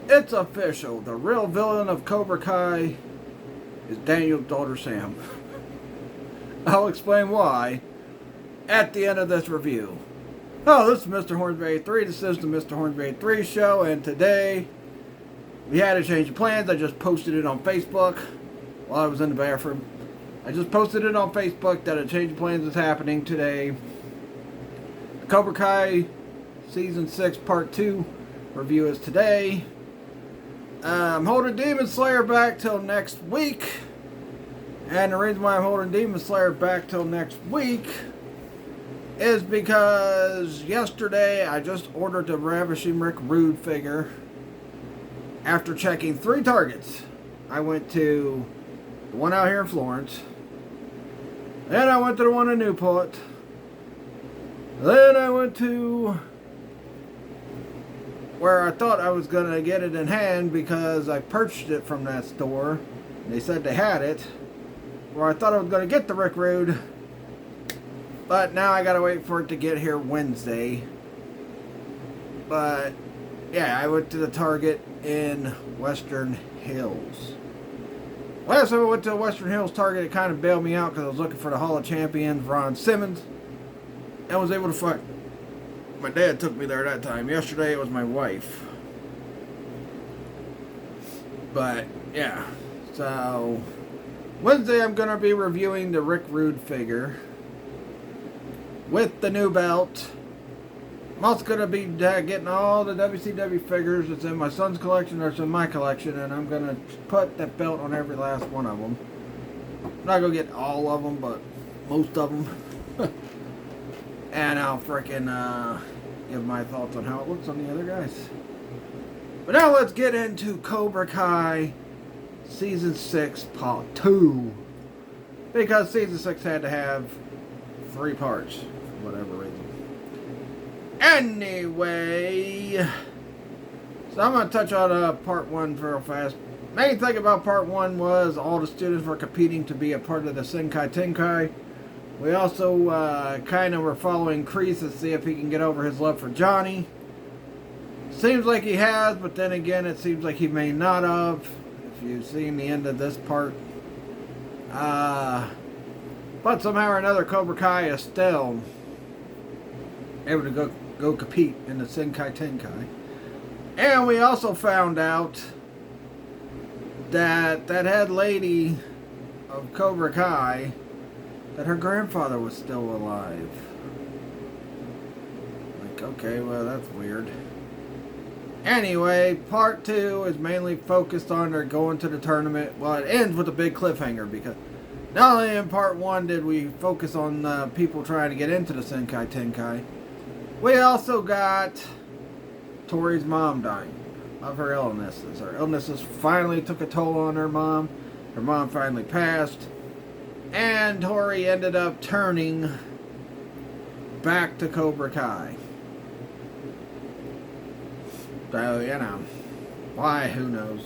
It's official. The real villain of Cobra Kai is Daniel's daughter Sam. I'll explain why at the end of this review. Oh, this is Mr. Hornsby 3. This is the Mr. Hornsby 3 show, and today we had to change the plans. I just posted it on Facebook while I was in the bathroom. I just posted it on Facebook that a change of plans is happening today. Cobra Kai Season 6 Part 2 review is today. I'm holding Demon Slayer back till next week. And the reason why I'm holding Demon Slayer back till next week is because yesterday I just ordered the Ravishing Rick Rude figure. After checking 3 Targets, I went to the one out here in Florence. Then I went to the one in Newport. Then I went to where I thought I was going to get it in hand because I purchased it from that store. They said they had it. Where I thought I was going to get the Rick Rude. But now I got to wait for it to get here Wednesday. But yeah, I went to the Target in Western Hills. Last time I went to the Western Hills Target, it kind of bailed me out because I was looking for the Hall of Champions, Ron Simmons. And was able to find. My dad took me there that time. Yesterday it was my wife. But yeah, so Wednesday I'm going to be reviewing the Rick Rude figure with the new belt. I'm also going to be getting all the WCW figures that's in my son's collection or in my collection, and I'm going to put that belt on every last one of them. I'm not going to get all of them, but most of them. And I'll frickin' give my thoughts on how it looks on the other guys. But now let's get into Cobra Kai Season 6 Part 2. Because Season 6 had to have 3 parts, for whatever reason. Anyway, so I'm going to touch on Part 1 real fast. Main thing about Part 1 was all the students were competing to be a part of the Senkai Tenkai. We also kind of were following Kreese to see if he can get over his love for Johnny. Seems like he has, but then again, it seems like he may not have. If you've seen the end of this part. But somehow or another, Cobra Kai is still able to go compete in the Senkai Tenkai. And we also found out that that head lady of Cobra Kai, that her grandfather was still alive. Like, okay, well, that's weird. Anyway, part 2 is mainly focused on her going to the tournament. Well, it ends with a big cliffhanger because not only in part 1 did we focus on people trying to get into the Senkai Tenkai, we also got Tori's mom dying of her illnesses. Her illnesses finally took a toll on her mom. Her mom finally passed. And Tori ended up turning back to Cobra Kai. So, you know, why, who knows.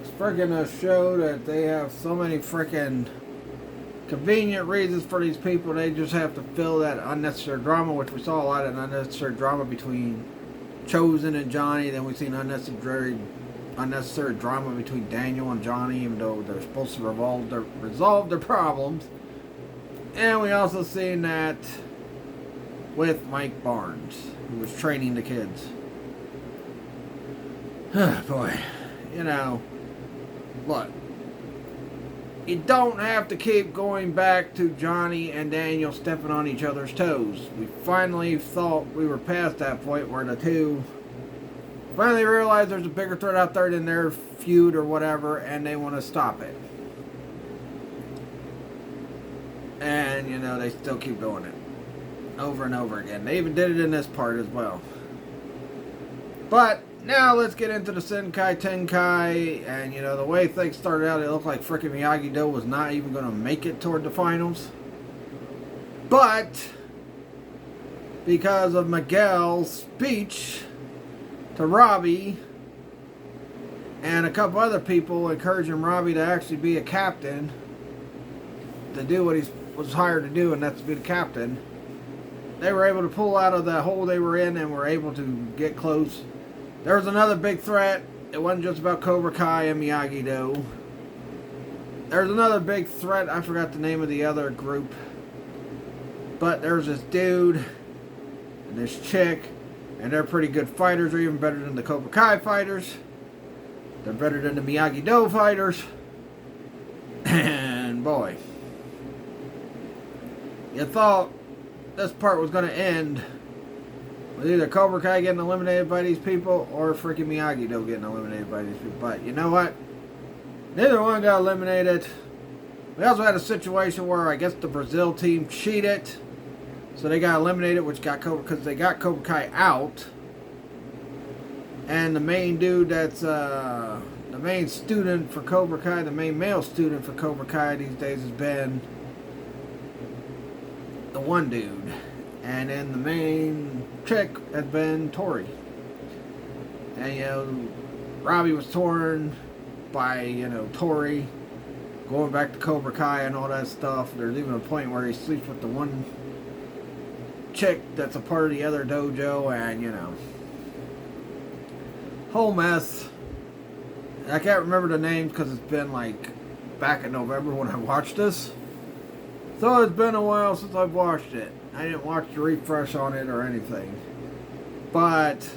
It's freaking a show that they have so many freaking convenient reasons for these people. They just have to fill that unnecessary drama, which we saw a lot of unnecessary drama between Chosen and Johnny. Then we've seen unnecessary drama between Daniel and Johnny, even though they're supposed to resolve their problems. And we also seen that with Mike Barnes, who was training the kids. Boy, you know, look, you don't have to keep going back to Johnny and Daniel stepping on each other's toes. We finally thought we were past that point where the two finally realize there's a bigger threat out there than their feud or whatever, and they want to stop it. And, you know, they still keep doing it over and over again. They even did it in this part as well. But now let's get into the Senkai Tenkai. And, you know, the way things started out, it looked like frickin' Miyagi-Do was not even going to make it toward the finals. But because of Miguel's speech to Robbie and a couple other people encouraging Robbie to actually be a captain, to do what he was hired to do, and that's to be the captain, they were able to pull out of the hole they were in and were able to get close. There was another big threat it wasn't just about Cobra Kai and Miyagi-Do. There's another big threat. I forgot the name of the other group. But there's this dude and this chick, and they're pretty good fighters. They're even better than the Cobra Kai fighters. They're better than the Miyagi-Do fighters. And boy, you thought this part was going to end with either Cobra Kai getting eliminated by these people or freaking Miyagi-Do getting eliminated by these people. But you know what? Neither one got eliminated. We also had a situation where I guess the Brazil team cheated. So they got eliminated, which got Cobra, because they got Cobra Kai out. And the main dude that's the main student for Cobra Kai, the main male student for Cobra Kai these days has been the one dude. And then the main chick has been Tori. And, you know, Robbie was torn by, you know, Tori going back to Cobra Kai and all that stuff. There's even a point where he sleeps with the one chick that's a part of the other dojo, and, you know, whole mess. I can't remember the names because it's been like back in November when I watched this. So it's been a while since I've watched it. I didn't watch the refresh on it or anything. But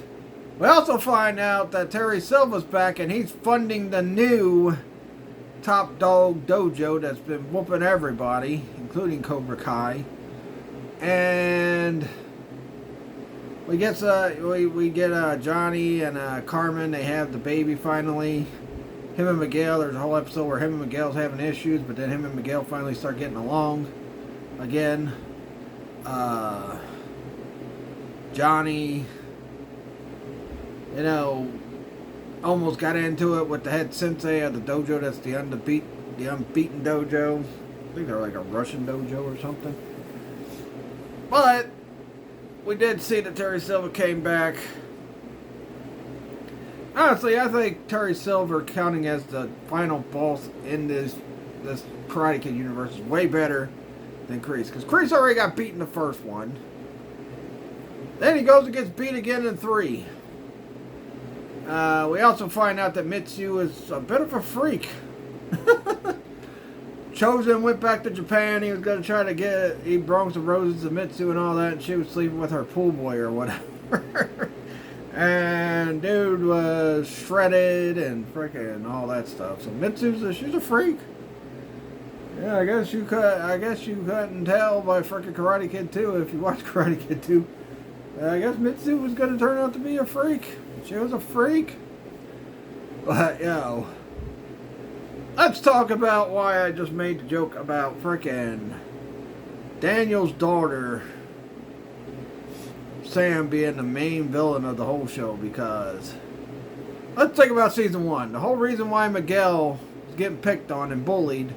we also find out that Terry Silva's back and he's funding the new Top Dog Dojo that's been whooping everybody, including Cobra Kai. And we get Johnny and Carmen. They have the baby finally. Him and Miguel. There's a whole episode where him and Miguel's having issues, but then him and Miguel finally start getting along again. Johnny, you know, almost got into it with the head sensei of the dojo. That's the unbeaten dojo. I think they're like a Russian dojo or something. But we did see that Terry Silva came back. Honestly, I think Terry Silva counting as the final boss in this Karate Kid universe is way better than Kreese. Because Kreese already got beat in the first one. Then he goes and gets beat again in 3. We also find out that Mitsu is a bit of a freak. Chosen went back to Japan. He was going to try to eat Bronx and Roses and Mitsu and all that. And she was sleeping with her pool boy or whatever. And dude was shredded and freaking all that stuff. So she's a freak. Yeah, I guess you couldn't tell by freaking Karate Kid 2 if you watched Karate Kid 2. I guess Mitsu was going to turn out to be a freak. She was a freak. But, you know, let's talk about why I just made the joke about frickin' Daniel's daughter, Sam, being the main villain of the whole show. Because let's think about season 1. The whole reason why Miguel was getting picked on and bullied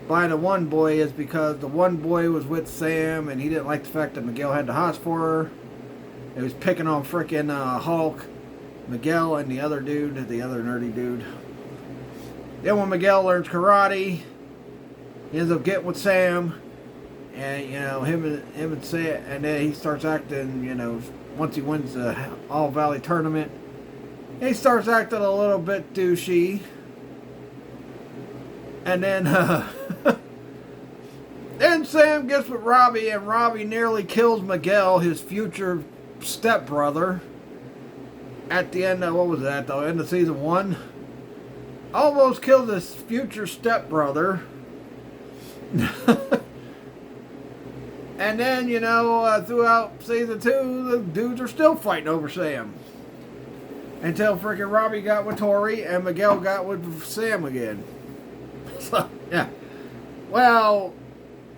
by the one boy is because the one boy was with Sam and he didn't like the fact that Miguel had the hots for her. He was picking on frickin' Hulk, Miguel, and the other dude, the other nerdy dude. Then when Miguel learns karate, he ends up getting with Sam, and you know him and Sam, and then he starts acting. You know, once he wins the All Valley tournament, he starts acting a little bit douchey, and then then Sam gets with Robbie, and Robbie nearly kills Miguel, his future stepbrother. At the end of, what was that though? End of season 1. Almost killed his future stepbrother. And then, you know, throughout season 2, the dudes are still fighting over Sam. Until freaking Robbie got with Tori and Miguel got with Sam again. So, yeah. Well,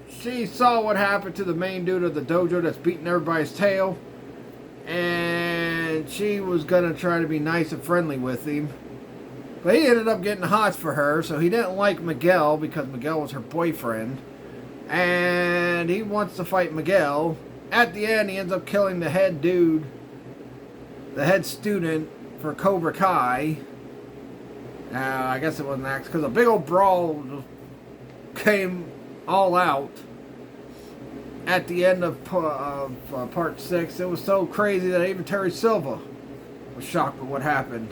she saw what happened to the main dude of the dojo that's beating everybody's tail. And she was going to try to be nice and friendly with him. But he ended up getting hots for her, so he didn't like Miguel because Miguel was her boyfriend. And he wants to fight Miguel. At the end, he ends up killing the head dude, the head student for Cobra Kai. I guess it wasn't actually, because a big old brawl came all out at the end of part 6. It was so crazy that even Terry Silva was shocked at what happened.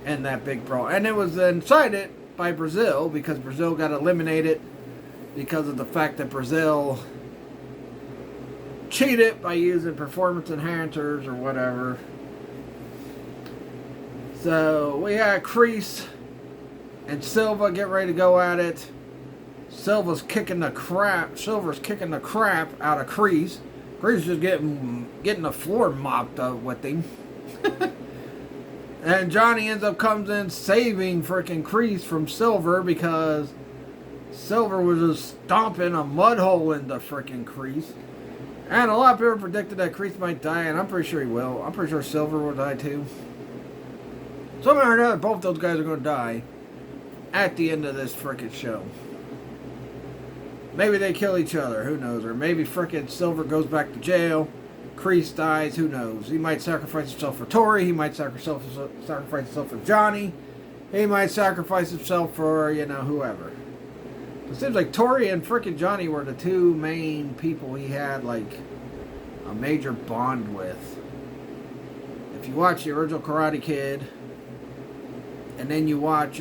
in that big brawl. And it was incited by Brazil because Brazil got eliminated because of the fact that Brazil cheated by using performance enhancers or whatever. So we had Kreese and Silva get ready to go at it. Silver's kicking the crap out of Kreese. Kreese just getting the floor mopped up with him. And Johnny comes in saving freaking Kreese from Silver because Silver was just stomping a mud hole into freaking Kreese. And a lot of people predicted that Kreese might die, and I'm pretty sure he will. I'm pretty sure Silver will die too. Somehow or another, both those guys are going to die at the end of this freaking show. Maybe they kill each other, who knows? Or maybe frickin' Silver goes back to jail. Kreese dies, who knows? He might sacrifice himself for Tori. He might sacrifice himself for Johnny. He might sacrifice himself for, whoever. It seems like Tori and frickin' Johnny were the two main people he had, like, a major bond with. If you watch the original Karate Kid, and then you watch,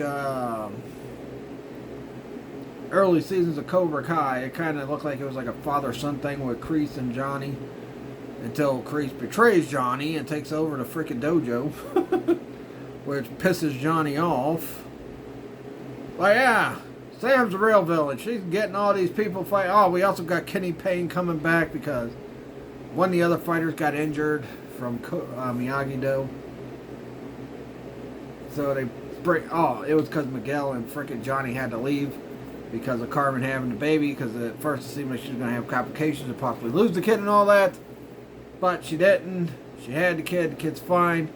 early seasons of Cobra Kai, it kind of looked like it was like a father-son thing with Kreese and Johnny, until Kreese betrays Johnny and takes over the freaking dojo, which pisses Johnny off. But yeah, Sam's the real villain. She's getting all these people fight. Oh, we also got Kenny Payne coming back because one of the other fighters got injured from Miyagi-Do. So they break. Oh, it was because Miguel and freaking Johnny had to leave because of Carmen having the baby. Because at first it seemed like she was going to have complications and possibly lose the kid and all that. But she didn't. She had the kid. The kid's fine.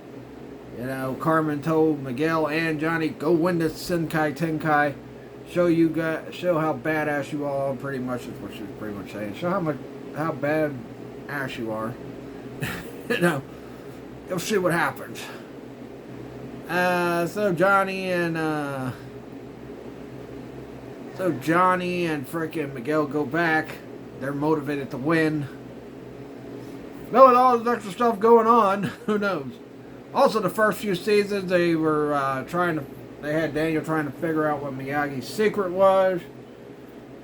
Carmen told Miguel and Johnny, go win this Senkai Tenkai. Show how badass you are. Pretty much is what she was pretty much saying. Show how bad ass you are. You'll see what happens. So Johnny and frickin' Miguel go back. They're motivated to win. But with all this extra stuff going on, who knows? Also, the first few seasons, they were they had Daniel trying to figure out what Miyagi's secret was,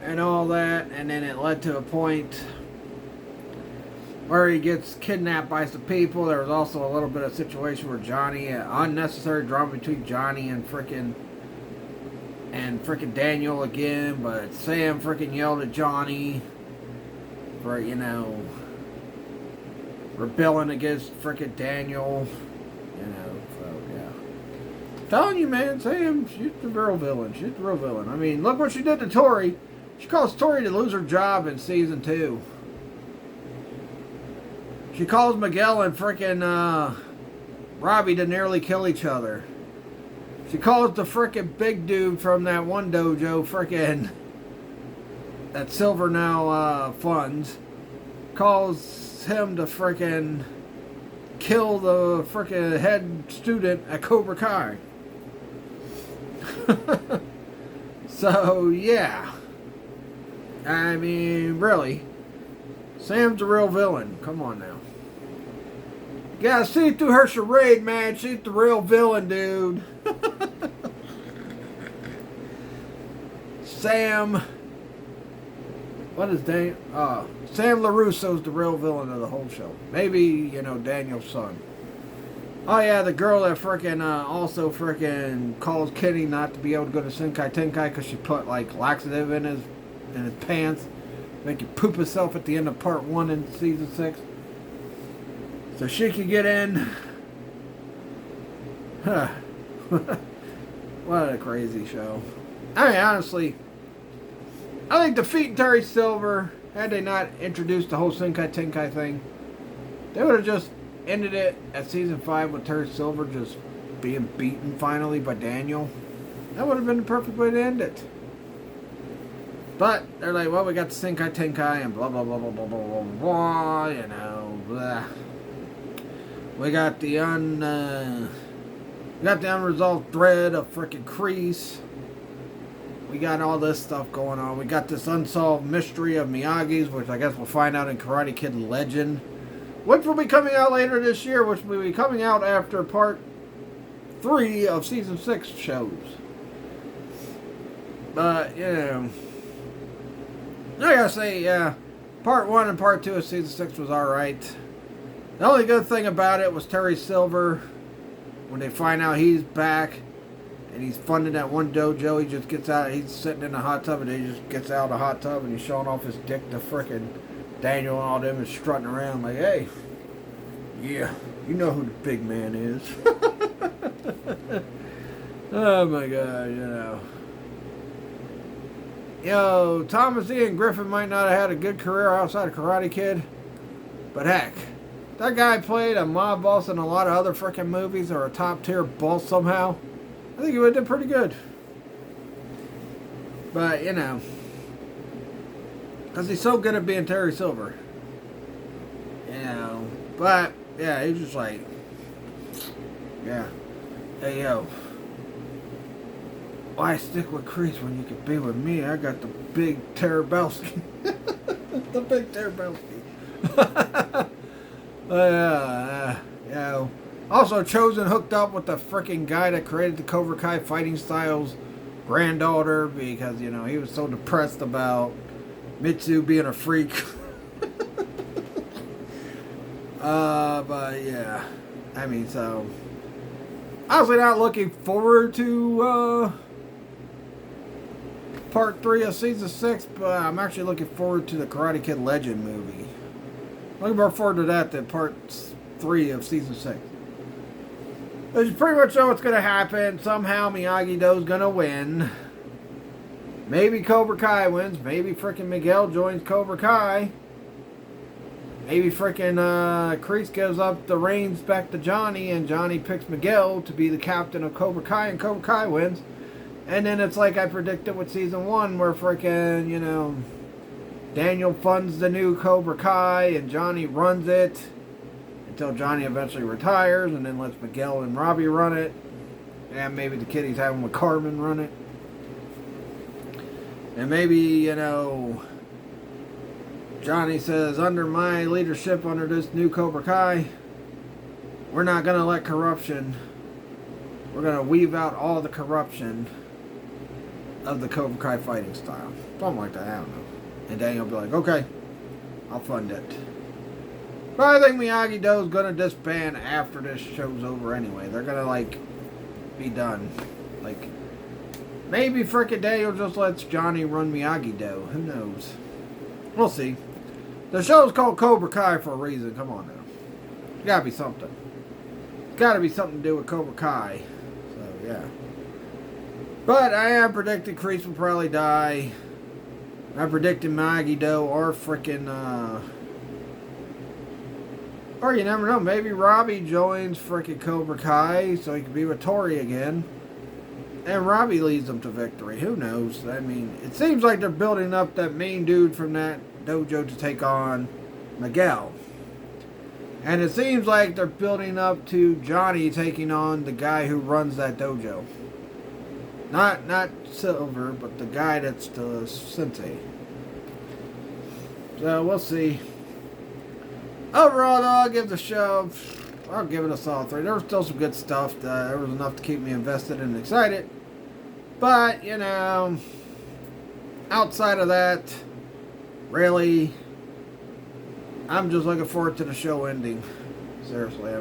and all that, and then it led to a point where he gets kidnapped by some people. There was also a little bit of situation where Johnny, unnecessary drama between Johnny and frickin' Daniel again, but Sam frickin' yelled at Johnny for, rebelling against frickin' Daniel, so yeah. I'm telling you, man, Sam, she's the real villain. She's the real villain. I mean, look what she did to Tori. She caused Tori to lose her job in season 2. She calls Miguel and frickin' Robbie to nearly kill each other. She calls the frickin' big dude from that one dojo, frickin' that Silver now funds, calls him to frickin' kill the frickin' head student at Cobra Kai. So, yeah. I mean, really. Sam's the real villain. Come on now. You gotta see through her charade, man. She's the real villain, dude. Sam. What is Daniel? Sam LaRusso's the real villain of the whole show. Maybe, Daniel's son. Oh yeah, the girl that frickin' also frickin' calls Kenny not to be able to go to Senkai Tenkai because she put like laxative in his pants, make him poop himself at the end of part 1 in season 6, so she could get in. Huh. What a crazy show. I mean, honestly, I think defeating Terry Silver, had they not introduced the whole Senkai Tenkai thing, they would have just ended it at season 5 with Terry Silver just being beaten finally by Daniel. That would have been the perfect way to end it. But they're like, well, we got the Senkai Tenkai and blah blah blah blah blah blah blah, blah. We got the unresolved thread of frickin' Kreese. We got all this stuff going on. We got this unsolved mystery of Miyagi's, which I guess we'll find out in Karate Kid Legend, which will be coming out later this year, which will be coming out after part 3 of season 6 shows. But, I gotta say, yeah, part 1 and part 2 of season 6 was alright. The only good thing about it was Terry Silver. When they find out he's back and he's funding that one dojo, he just gets out, he's sitting in the hot tub and he just gets out of the hot tub and he's showing off his dick to frickin' Daniel and all them and strutting around like, hey, yeah, you know who the big man is. Oh my god, Thomas Ian Griffin might not have had a good career outside of Karate Kid, but heck, that guy played a mob boss in a lot of other freaking movies, or a top tier boss somehow. I think he would have done pretty good. But, because he's so good at being Terry Silver. But, yeah, he's just like, yeah, hey, yo, why stick with Kreese when you can be with me? I got the big Terabowski. The big Terabowski. Also, Chosen hooked up with the freaking guy that created the Cobra Kai fighting styles granddaughter because, he was so depressed about Mitsu being a freak. But yeah, so honestly not looking forward to part 3 of season 6, but I'm actually looking forward to the Karate Kid Legend movie. Looking more forward to that than part 3 of season 6. You pretty much know what's going to happen. Somehow Miyagi-Do's going to win. Maybe Cobra Kai wins. Maybe frickin' Miguel joins Cobra Kai. Maybe frickin' Kreese gives up the reins back to Johnny, and Johnny picks Miguel to be the captain of Cobra Kai, and Cobra Kai wins. And then it's like I predicted with season 1, where frickin', Daniel funds the new Cobra Kai, and Johnny runs it until Johnny eventually retires, and then lets Miguel and Robbie run it. And maybe the kid he's having with Carmen run it. And maybe, Johnny says, under my leadership, under this new Cobra Kai, we're not going to let corruption, we're going to weave out all the corruption of the Cobra Kai fighting style. Something like that, I don't know. And Daniel will be like, okay, I'll fund it. But I think Miyagi-Do's going to disband after this show's over anyway. They're going to, be done. Maybe frickin' Daniel just lets Johnny run Miyagi-Do. Who knows? We'll see. The show's called Cobra Kai for a reason. Come on now. It's gotta be something. It's gotta be something to do with Cobra Kai. So, yeah. But I am predicting Kreese will probably die. I'm predicting Miyagi-Do or frickin' or you never know, maybe Robbie joins frickin' Cobra Kai so he can be with Tori again. And Robbie leads them to victory. Who knows? It seems like they're building up that main dude from that dojo to take on Miguel. And it seems like they're building up to Johnny taking on the guy who runs that dojo. Not Silver, but the guy that's the sensei. So we'll see. Overall, though, I'll give it a solid 3. There was still some good stuff. There was enough to keep me invested and excited. But, outside of that, really, I'm just looking forward to the show ending. Seriously,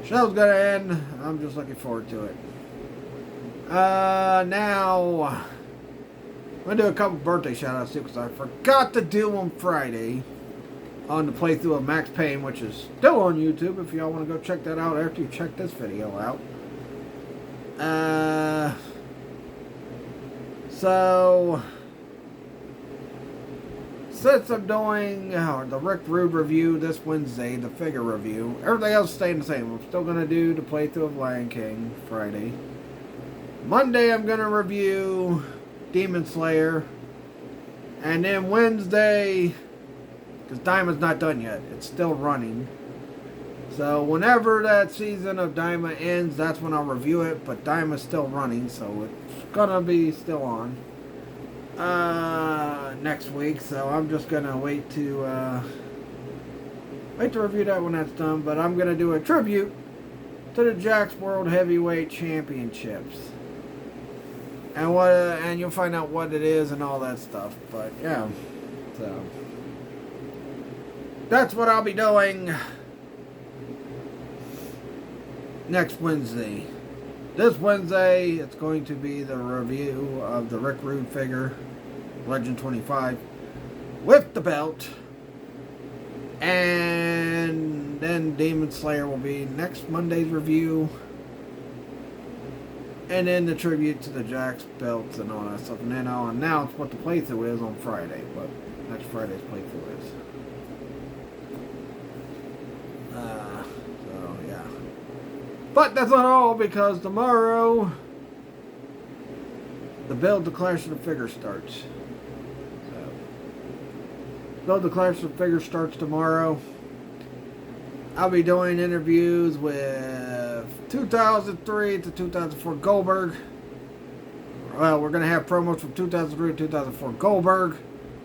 show's gonna end. I'm just looking forward to it. Now, I'm gonna do a couple birthday shout-outs too, because I forgot to do them Friday on the playthrough of Max Payne, which is still on YouTube if y'all want to go check that out after you check this video out. So since I'm doing the Rick Rude review this Wednesday, the figure review, everything else is staying the same. I'm still going to do the playthrough of Lion King Friday. Monday I'm going to review Demon Slayer. And then Wednesday, because Daima's not done yet, it's still running. So whenever that season of Daima ends, that's when I'll review it. But Daima's still running, so it's gonna be still on next week. So I'm just gonna wait to review that when that's done. But I'm gonna do a tribute to the Jack's World Heavyweight Championships. And you'll find out what it is and all that stuff. But yeah, so that's what I'll be doing next Wednesday. This Wednesday, it's going to be the review of the Rick Rude figure, Legend 25, with the belt. And then Demon Slayer will be next Monday's review. And then the tribute to the Jack's belts and all that stuff. And then I'll announce what the playthrough is on Friday. What next Friday's playthrough is. So, yeah. But that's not all, because tomorrow the Build the Clash of the Figure starts. So, Build the Clash of the Figure starts tomorrow. I'll be doing interviews with 2003 to 2004 Goldberg. Well, we're going to have promos from 2003 to 2004 Goldberg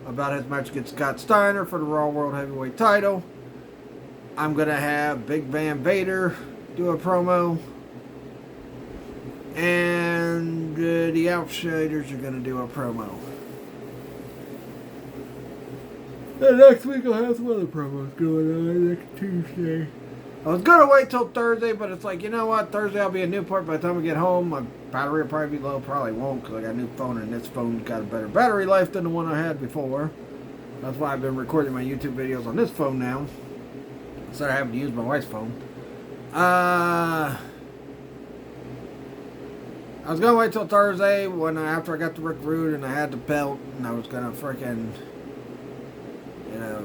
about his match against Scott Steiner for the Raw World Heavyweight title. I'm going to have Big Van Vader do a promo. And the Outsiders are going to do a promo. And next week I'll have some other promos going on next Tuesday. I was going to wait till Thursday, but it's like, you know what? Thursday I'll be in Newport. By the time I get home, my battery will probably be low. Probably won't, because I got a new phone, and this phone's got a better battery life than the one I had before. That's why I've been recording my YouTube videos on this phone now, instead of having to use my wife's phone. I was going to wait till Thursday after I got the Rick Rude and I had the belt, and I was going to freaking,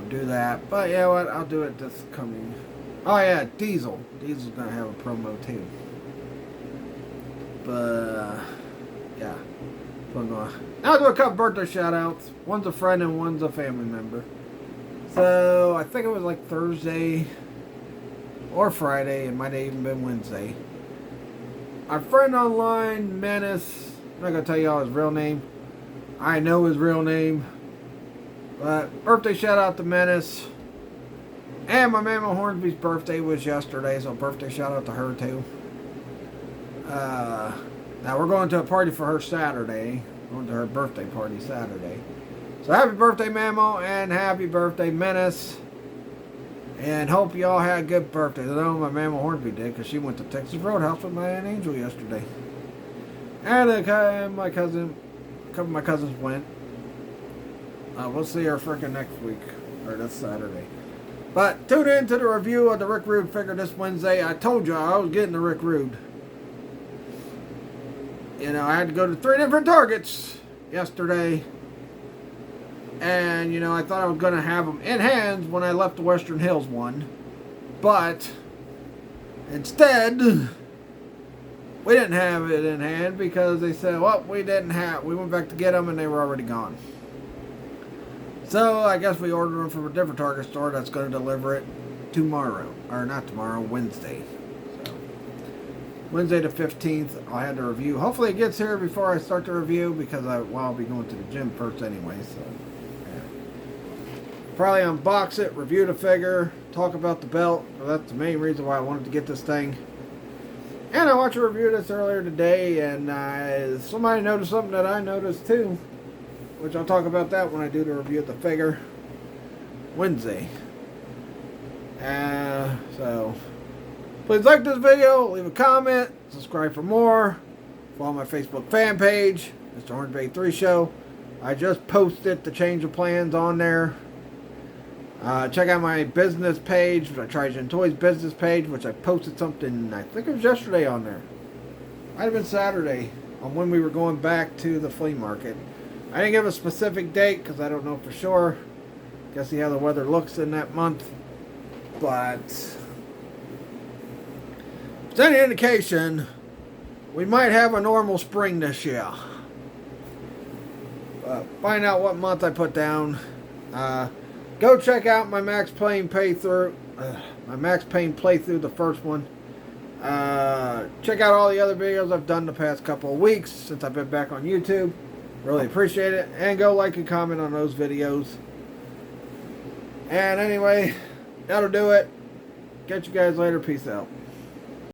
do that. But you know what? I'll do it this coming. Oh yeah, Diesel. Diesel's going to have a promo too. But, yeah. So I'll do a couple birthday shout outs. One's a friend and one's a family member. So, I think it was like Thursday or Friday. It might have even been Wednesday. Our friend online, Menace, I'm not going to tell you all his real name. I know his real name. But birthday shout out to Menace. And my Mama Hornsby's birthday was yesterday, so birthday shout out to her too. Now we're going to a party for her Saturday. Going to her birthday party Saturday. So happy birthday, Mamo, and happy birthday, Menace. And hope you all had good birthdays. I know my Mama Hornsby did, because she went to Texas Roadhouse with my Aunt Angel yesterday. And a couple of my cousins went. We'll see her freaking next week, or this Saturday. But tune in to the review of the Rick Rude figure this Wednesday. I told you I was getting the Rick Rude. I had to go to 3 different Targets yesterday. And, I thought I was going to have them in hands when I left the Western Hills one. But, instead, we didn't have it in hand because they said, well, we went back to get them and they were already gone. So, I guess we ordered them from a different Target store that's going to deliver it tomorrow. Or not tomorrow, Wednesday. So, Wednesday the 15th, I'll have the review. Hopefully it gets here before I start the review because I'll be going to the gym first anyway. So, yeah. Probably unbox it, review the figure, talk about the belt. Well, that's the main reason why I wanted to get this thing. And I watched a review of this earlier today, and somebody noticed something that I noticed too. Which I'll talk about that when I do the review of the figure Wednesday. So, please like this video, leave a comment, subscribe for more. Follow my Facebook fan page, Mr. Hornsby 3 Show. I just posted the change of plans on there. Check out my business page, I Tried Toys business page, which I posted something, I think it was yesterday on there. Might have been Saturday, on when we were going back to the flea market. I didn't give a specific date because I don't know for sure. Guess see how the weather looks in that month. But if it's any indication, we might have a normal spring this year. Find out what month I put down. Go check out my Max Payne playthrough. The first one. Check out all the other videos I've done the past couple of weeks since I've been back on YouTube. Really appreciate it. And go like and comment on those videos. And anyway, that'll do it. Catch you guys later. Peace out.